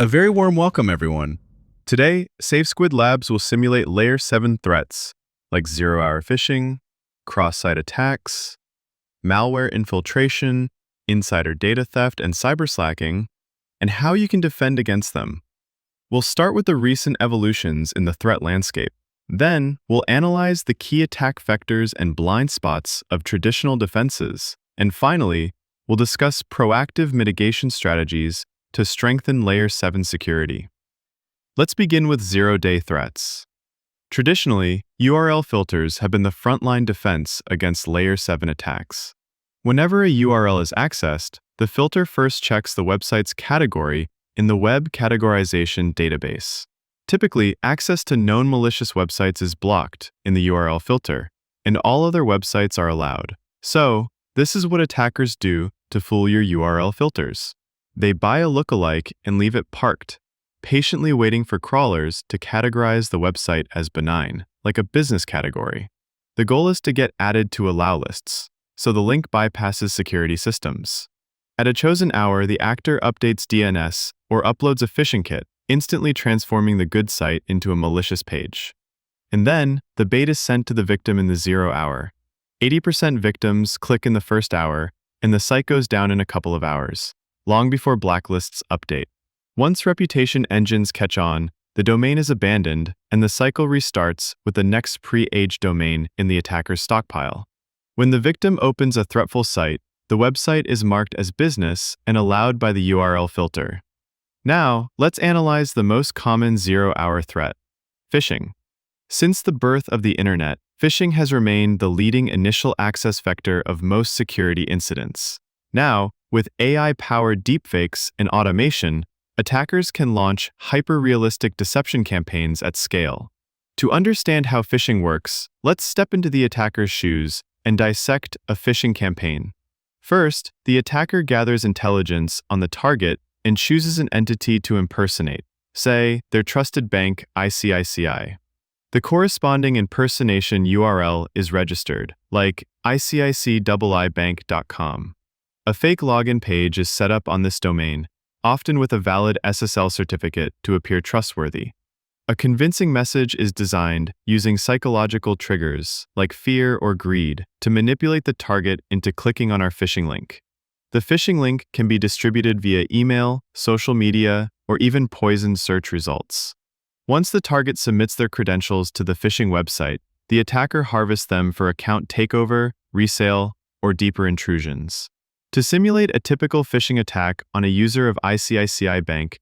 A very warm welcome, everyone. Today, SafeSquid Labs will simulate Layer 7 threats like zero-hour phishing, cross-site attacks, malware infiltration, insider data theft, and cyberslacking, and how you can defend against them. We'll start with the recent evolutions in the threat landscape. Then, we'll analyze the key attack vectors and blind spots of traditional defenses. And finally, we'll discuss proactive mitigation strategies to strengthen Layer 7 security. Let's begin with zero-day threats. Traditionally, URL filters have been the frontline defense against Layer 7 attacks. Whenever a URL is accessed, the filter first checks the website's category in the Web Categorization Database. Typically, access to known malicious websites is blocked in the URL filter, and all other websites are allowed. So, this is what attackers do to fool your URL filters. They buy a lookalike and leave it parked, patiently waiting for crawlers to categorize the website as benign, like a business category. The goal is to get added to allow lists, so the link bypasses security systems. At a chosen hour, the actor updates DNS or uploads a phishing kit, instantly transforming the good site into a malicious page. And then, the bait is sent to the victim in the 0 hour. 80% victims click in the first hour, and the site goes down in a couple of hours, long before blacklists update. Once reputation engines catch on, the domain is abandoned, and the cycle restarts with the next pre-aged domain in the attacker's stockpile. When the victim opens a threatful site, the website is marked as business and allowed by the URL filter. Now, let's analyze the most common zero-hour threat: phishing. Since the birth of the internet, phishing has remained the leading initial access vector of most security incidents. Now, with AI-powered deepfakes and automation, attackers can launch hyper-realistic deception campaigns at scale. To understand how phishing works, let's step into the attacker's shoes and dissect a phishing campaign. First, the attacker gathers intelligence on the target and chooses an entity to impersonate, say, their trusted bank ICICI. The corresponding impersonation URL is registered, like iciccbank.com. A fake login page is set up on this domain, often with a valid SSL certificate to appear trustworthy. A convincing message is designed using psychological triggers, like fear or greed, to manipulate the target into clicking on our phishing link. The phishing link can be distributed via email, social media, or even poisoned search results. Once the target submits their credentials to the phishing website, the attacker harvests them for account takeover, resale, or deeper intrusions. To simulate a typical phishing attack on a user of ICICI Bank,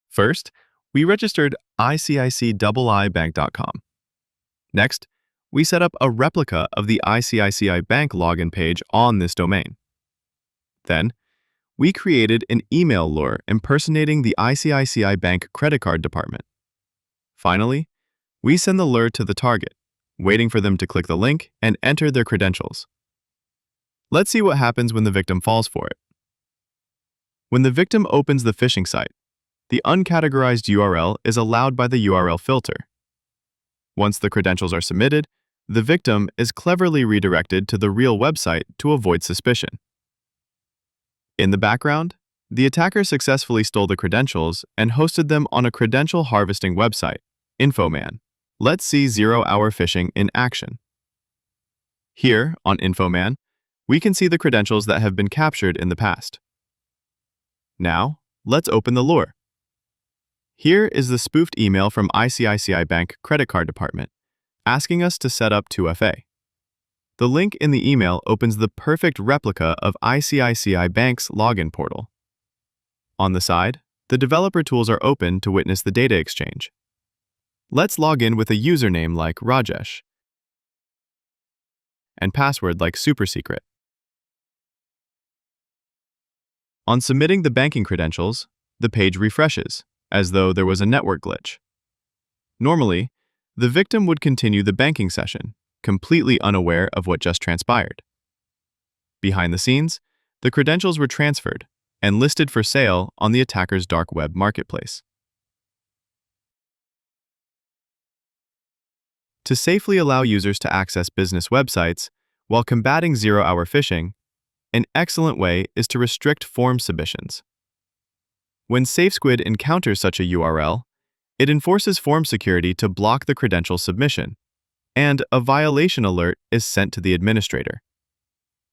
first, we registered iciccbank.com. Next, we set up a replica of the ICICI Bank login page on this domain. Then, we created an email lure impersonating the ICICI Bank credit card department. Finally, we send the lure to the target, waiting for them to click the link and enter their credentials. Let's see what happens when the victim falls for it. When the victim opens the phishing site, the uncategorized URL is allowed by the URL filter. Once the credentials are submitted, the victim is cleverly redirected to the real website to avoid suspicion. In the background, the attacker successfully stole the credentials and hosted them on a credential harvesting website, Infoman. Let's see zero-hour phishing in action. Here, on Infoman, we can see the credentials that have been captured in the past. Now, let's open the lure. Here is the spoofed email from ICICI Bank credit card department, asking us to set up 2FA. The link in the email opens the perfect replica of ICICI Bank's login portal. On the side, the developer tools are open to witness the data exchange. Let's log in with a username like Rajesh and password like supersecret. On submitting the banking credentials, the page refreshes, as though there was a network glitch. Normally, the victim would continue the banking session, completely unaware of what just transpired. Behind the scenes, the credentials were transferred and listed for sale on the attacker's dark web marketplace. To safely allow users to access business websites while combating zero-hour phishing, an excellent way is to restrict form submissions. When SafeSquid encounters such a URL, it enforces form security to block the credential submission, and a violation alert is sent to the administrator.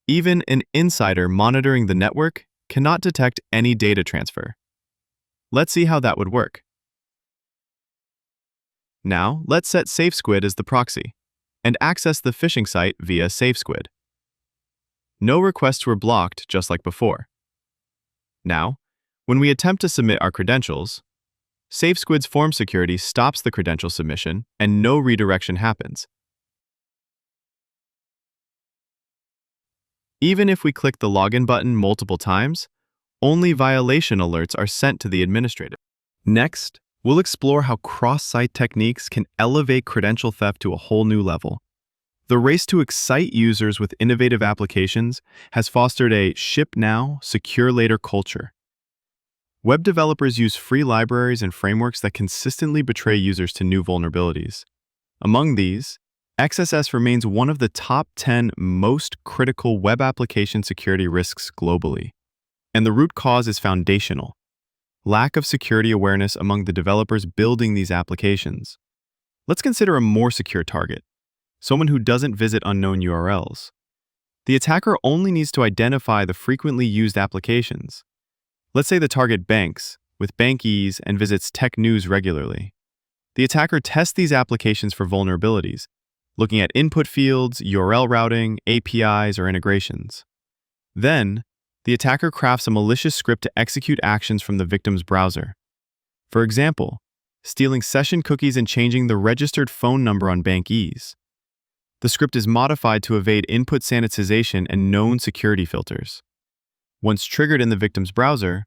Even an insider monitoring the network cannot detect any data transfer. Let's see how that would work. Now, let's set SafeSquid as the proxy and access the phishing site via SafeSquid. No requests were blocked, just like before. Now, when we attempt to submit our credentials, SafeSquid's form security stops the credential submission and no redirection happens. Even if we click the login button multiple times, only violation alerts are sent to the administrator. Next, we'll explore how cross-site techniques can elevate credential theft to a whole new level. The race to excite users with innovative applications has fostered a ship now, secure later culture. Web developers use free libraries and frameworks that consistently betray users to new vulnerabilities. Among these, XSS remains one of the top 10 most critical web application security risks globally. And the root cause is foundational: lack of security awareness among the developers building these applications. Let's consider a more secure target: someone who doesn't visit unknown URLs. The attacker only needs to identify the frequently used applications. Let's say the target banks, with bank ease, and visits tech news regularly. The attacker tests these applications for vulnerabilities, looking at input fields, URL routing, APIs, or integrations. Then, the attacker crafts a malicious script to execute actions from the victim's browser. For example, stealing session cookies and changing the registered phone number on bank ease. The script is modified to evade input sanitization and known security filters. Once triggered in the victim's browser,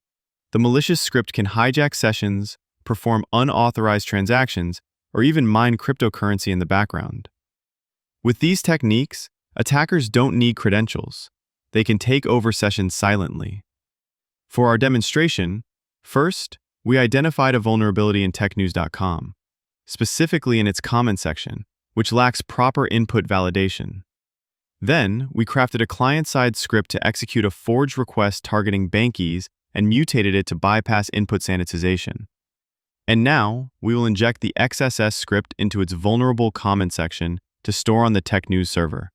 the malicious script can hijack sessions, perform unauthorized transactions, or even mine cryptocurrency in the background. With these techniques, attackers don't need credentials. They can take over sessions silently. For our demonstration, first, we identified a vulnerability in technews.com, specifically in its comment section, which lacks proper input validation. Then, we crafted a client-side script to execute a forged request targeting bank ease and mutated it to bypass input sanitization. And now, we will inject the XSS script into its vulnerable comment section to store on the Tech News server.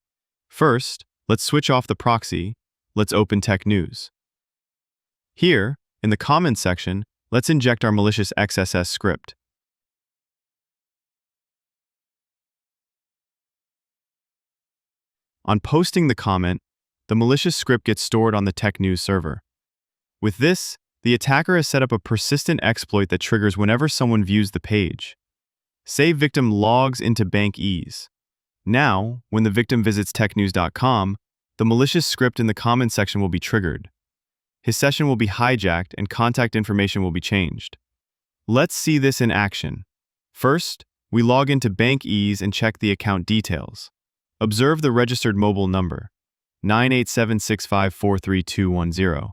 First, let's switch off the proxy. Let's open Tech News. Here, in the comments section, let's inject our malicious XSS script. On posting the comment, the malicious script gets stored on the Tech News server. With this, the attacker has set up a persistent exploit that triggers whenever someone views the page. Say victim logs into bank ease. Now, when the victim visits technews.com, the malicious script in the comments section will be triggered. His session will be hijacked and contact information will be changed. Let's see this in action. First, we log into bank ease and check the account details. Observe the registered mobile number, 98765432210.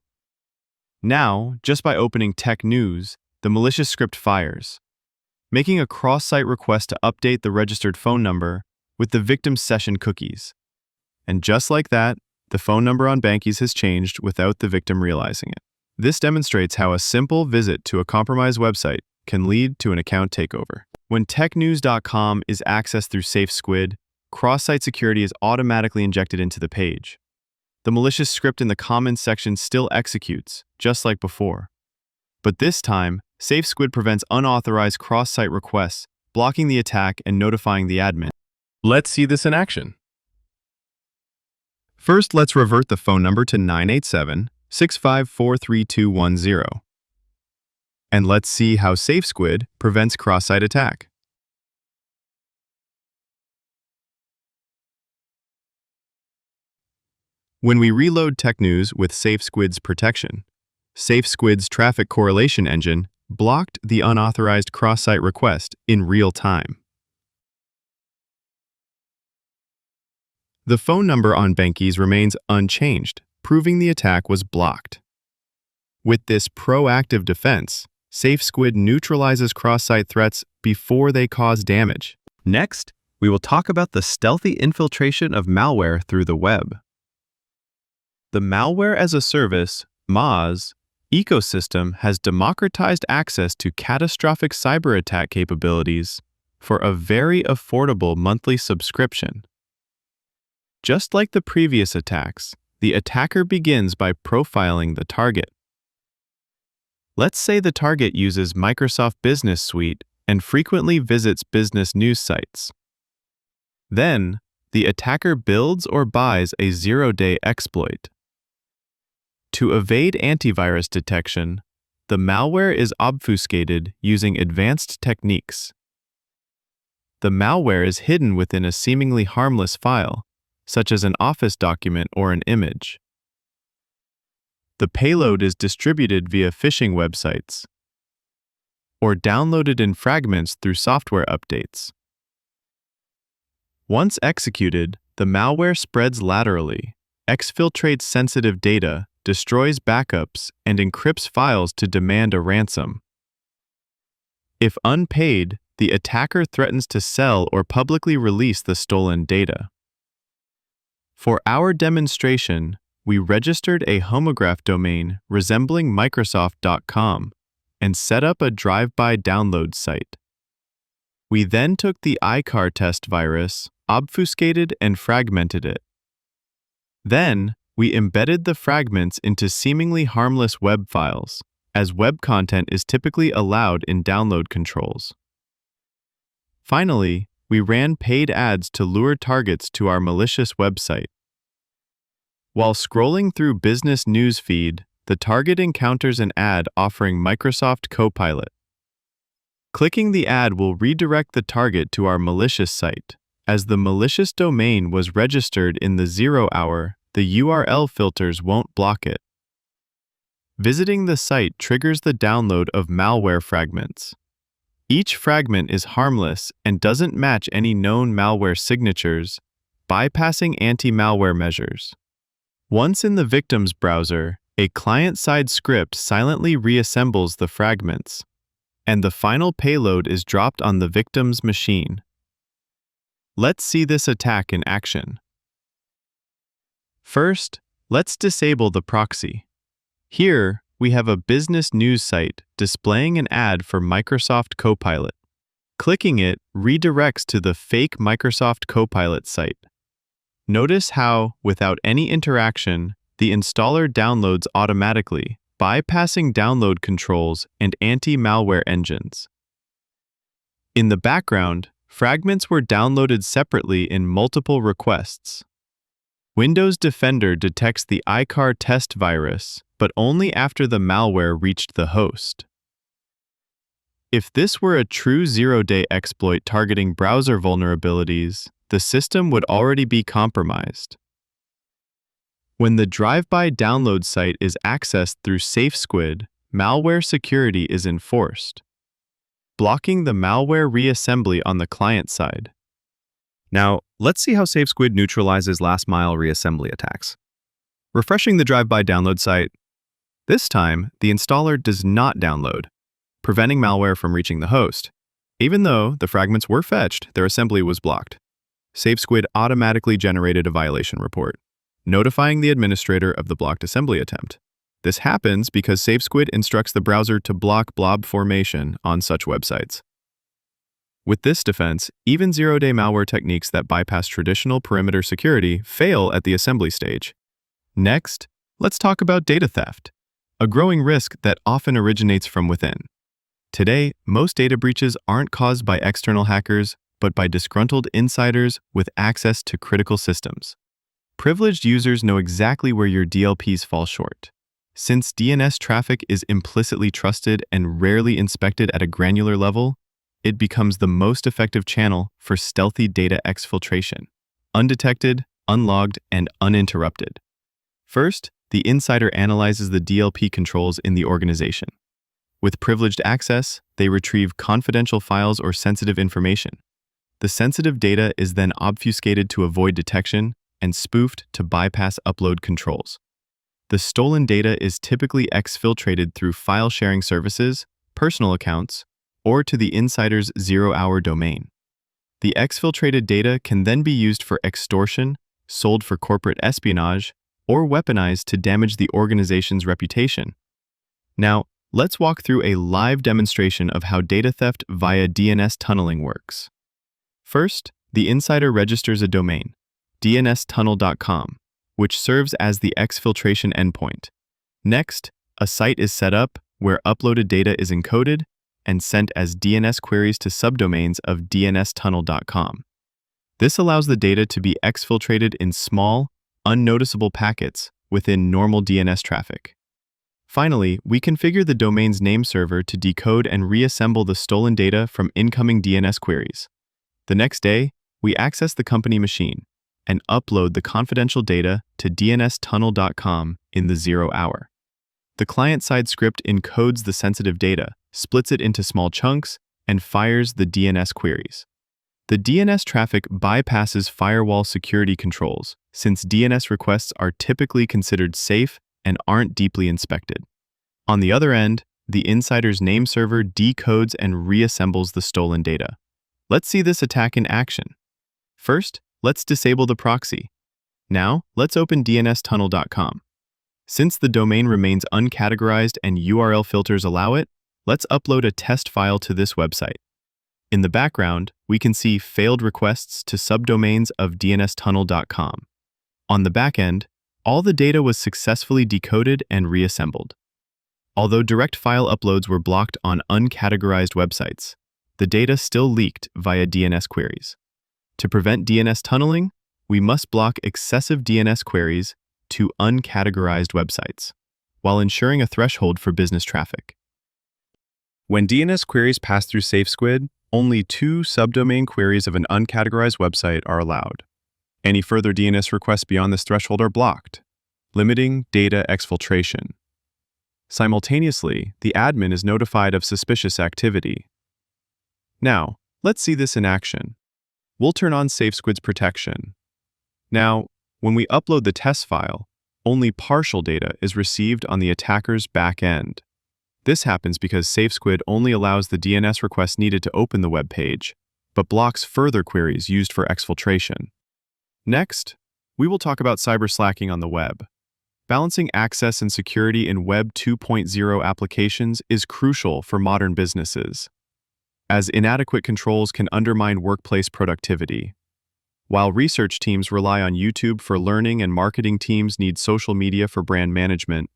Now, just by opening Tech News, the malicious script fires, making a cross-site request to update the registered phone number with the victim's session cookies. And just like that, the phone number on Bankies has changed without the victim realizing it. This demonstrates how a simple visit to a compromised website can lead to an account takeover. When technews.com is accessed through SafeSquid, cross-site security is automatically injected into the page. The malicious script in the comments section still executes, just like before. But this time, SafeSquid prevents unauthorized cross-site requests, blocking the attack and notifying the admin. Let's see this in action. First, let's revert the phone number to 98765432210. And let's see how SafeSquid prevents cross-site attack. When we reload TechNews with SafeSquid's protection, SafeSquid's traffic correlation engine blocked the unauthorized cross-site request in real time. The phone number on Bankies remains unchanged, proving the attack was blocked. With this proactive defense, SafeSquid neutralizes cross-site threats before they cause damage. Next, we will talk about the stealthy infiltration of malware through the web. The Malware as a Service, MaaS, ecosystem has democratized access to catastrophic cyber attack capabilities for a very affordable monthly subscription. Just like the previous attacks, the attacker begins by profiling the target. Let's say the target uses Microsoft Business Suite and frequently visits business news sites. Then, the attacker builds or buys a zero-day exploit. To evade antivirus detection, the malware is obfuscated using advanced techniques. The malware is hidden within a seemingly harmless file, such as an Office document or an image. The payload is distributed via phishing websites or downloaded in fragments through software updates. Once executed, the malware spreads laterally, exfiltrates sensitive data, destroys backups, and encrypts files to demand a ransom. If unpaid, the attacker threatens to sell or publicly release the stolen data. For our demonstration, we registered a homograph domain resembling Microsoft.com and set up a drive-by download site. We then took the iCar test virus, obfuscated and fragmented it. Then, we embedded the fragments into seemingly harmless web files, as web content is typically allowed in download controls. Finally, we ran paid ads to lure targets to our malicious website. While scrolling through business news feed, the target encounters an ad offering Microsoft Copilot. Clicking the ad will redirect the target to our malicious site. As the malicious domain was registered in the 0 hour, the URL filters won't block it. Visiting the site triggers the download of malware fragments. Each fragment is harmless and doesn't match any known malware signatures, bypassing anti-malware measures. Once in the victim's browser, a client-side script silently reassembles the fragments, and the final payload is dropped on the victim's machine. Let's see this attack in action. First, let's disable the proxy. Here, we have a business news site displaying an ad for Microsoft Copilot. Clicking it redirects to the fake Microsoft Copilot site. Notice how, without any interaction, the installer downloads automatically, bypassing download controls and anti-malware engines. In the background, fragments were downloaded separately in multiple requests. Windows Defender detects the iCar test virus, but only after the malware reached the host. If this were a true zero-day exploit targeting browser vulnerabilities, the system would already be compromised. When the drive-by download site is accessed through SafeSquid, malware security is enforced, blocking the malware reassembly on the client side. Now, let's see how SafeSquid neutralizes last-mile reassembly attacks. Refreshing the drive-by download site. This time, the installer does not download, preventing malware from reaching the host. Even though the fragments were fetched, their assembly was blocked. SafeSquid automatically generated a violation report, notifying the administrator of the blocked assembly attempt. This happens because SafeSquid instructs the browser to block blob formation on such websites. With this defense, even zero-day malware techniques that bypass traditional perimeter security fail at the assembly stage. Next, let's talk about data theft, a growing risk that often originates from within. Today, most data breaches aren't caused by external hackers, but by disgruntled insiders with access to critical systems. Privileged users know exactly where your DLPs fall short. Since DNS traffic is implicitly trusted and rarely inspected at a granular level, it becomes the most effective channel for stealthy data exfiltration, undetected, unlogged, and uninterrupted. First, the insider analyzes the DLP controls in the organization. With privileged access, they retrieve confidential files or sensitive information. The sensitive data is then obfuscated to avoid detection and spoofed to bypass upload controls. The stolen data is typically exfiltrated through file-sharing services, personal accounts, or to the insider's 0-hour domain. The exfiltrated data can then be used for extortion, sold for corporate espionage, or weaponized to damage the organization's reputation. Now, let's walk through a live demonstration of how data theft via DNS tunneling works. First, the insider registers a domain, dnstunnel.com, which serves as the exfiltration endpoint. Next, a site is set up where uploaded data is encoded and sent as DNS queries to subdomains of dnstunnel.com. This allows the data to be exfiltrated in small, unnoticeable packets within normal DNS traffic. Finally, we configure the domain's name server to decode and reassemble the stolen data from incoming DNS queries. The next day, we access the company machine and upload the confidential data to dnstunnel.com in the 0 hour. The client-side script encodes the sensitive data, splits it into small chunks, and fires the DNS queries. The DNS traffic bypasses firewall security controls, since DNS requests are typically considered safe and aren't deeply inspected. On the other end, the insider's name server decodes and reassembles the stolen data. Let's see this attack in action. First, let's disable the proxy. Now, let's open dnstunnel.com. Since the domain remains uncategorized and URL filters allow it, let's upload a test file to this website. In the background, we can see failed requests to subdomains of dnstunnel.com. On the back end, all the data was successfully decoded and reassembled. Although direct file uploads were blocked on uncategorized websites, the data still leaked via DNS queries. To prevent DNS tunneling, we must block excessive DNS queries to uncategorized websites, while ensuring a threshold for business traffic. When DNS queries pass through SafeSquid, only 2 subdomain queries of an uncategorized website are allowed. Any further DNS requests beyond this threshold are blocked, limiting data exfiltration. Simultaneously, the admin is notified of suspicious activity. Now, let's see this in action. We'll turn on SafeSquid's protection. Now, when we upload the test file, only partial data is received on the attacker's back end. This happens because SafeSquid only allows the DNS request needed to open the web page, but blocks further queries used for exfiltration. Next, we will talk about cyber slacking on the web. Balancing access and security in Web 2.0 applications is crucial for modern businesses, as inadequate controls can undermine workplace productivity. While research teams rely on YouTube for learning and marketing teams need social media for brand management,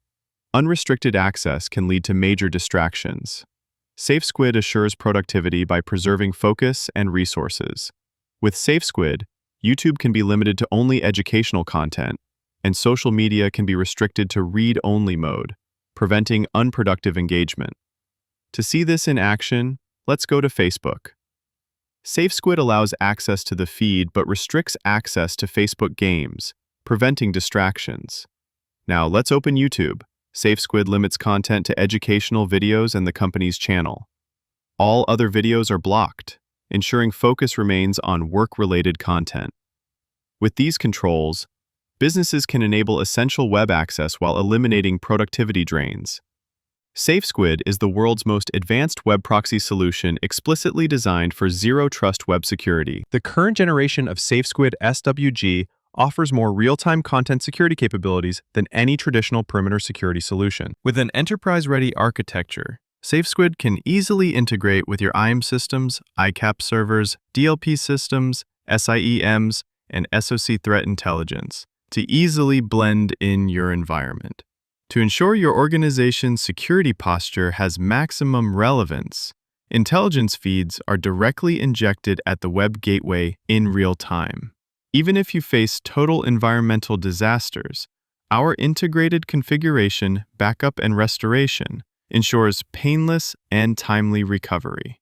unrestricted access can lead to major distractions. SafeSquid assures productivity by preserving focus and resources. With SafeSquid, YouTube can be limited to only educational content, and social media can be restricted to read-only mode, preventing unproductive engagement. To see this in action, let's go to Facebook. SafeSquid allows access to the feed but restricts access to Facebook games, preventing distractions. Now let's open YouTube. SafeSquid limits content to educational videos and the company's channel. All other videos are blocked, ensuring focus remains on work-related content. With these controls, businesses can enable essential web access while eliminating productivity drains. SafeSquid is the world's most advanced web proxy solution explicitly designed for zero-trust web security. The current generation of SafeSquid SWG offers more real-time content security capabilities than any traditional perimeter security solution. With an enterprise-ready architecture, SafeSquid can easily integrate with your IAM systems, ICAP servers, DLP systems, SIEMs, and SOC threat intelligence to easily blend in your environment. To ensure your organization's security posture has maximum relevance, intelligence feeds are directly injected at the web gateway in real time. Even if you face total environmental disasters, our integrated configuration, backup, and restoration ensures painless and timely recovery.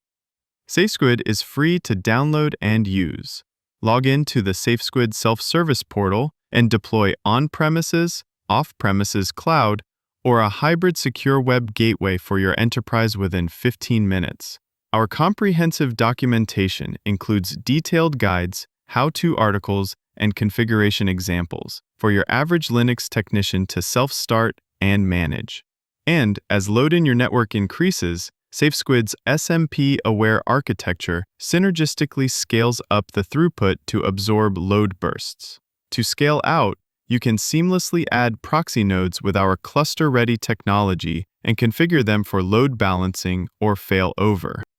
SafeSquid is free to download and use. Log in to the SafeSquid self-service portal and deploy on-premises, off-premises cloud, or a hybrid secure web gateway for your enterprise within 15 minutes. Our comprehensive documentation includes detailed guides, how-to articles, and configuration examples for your average Linux technician to self-start and manage. And as load in your network increases, SafeSquid's SMP-aware architecture synergistically scales up the throughput to absorb load bursts. To scale out, you can seamlessly add proxy nodes with our cluster-ready technology and configure them for load balancing or failover.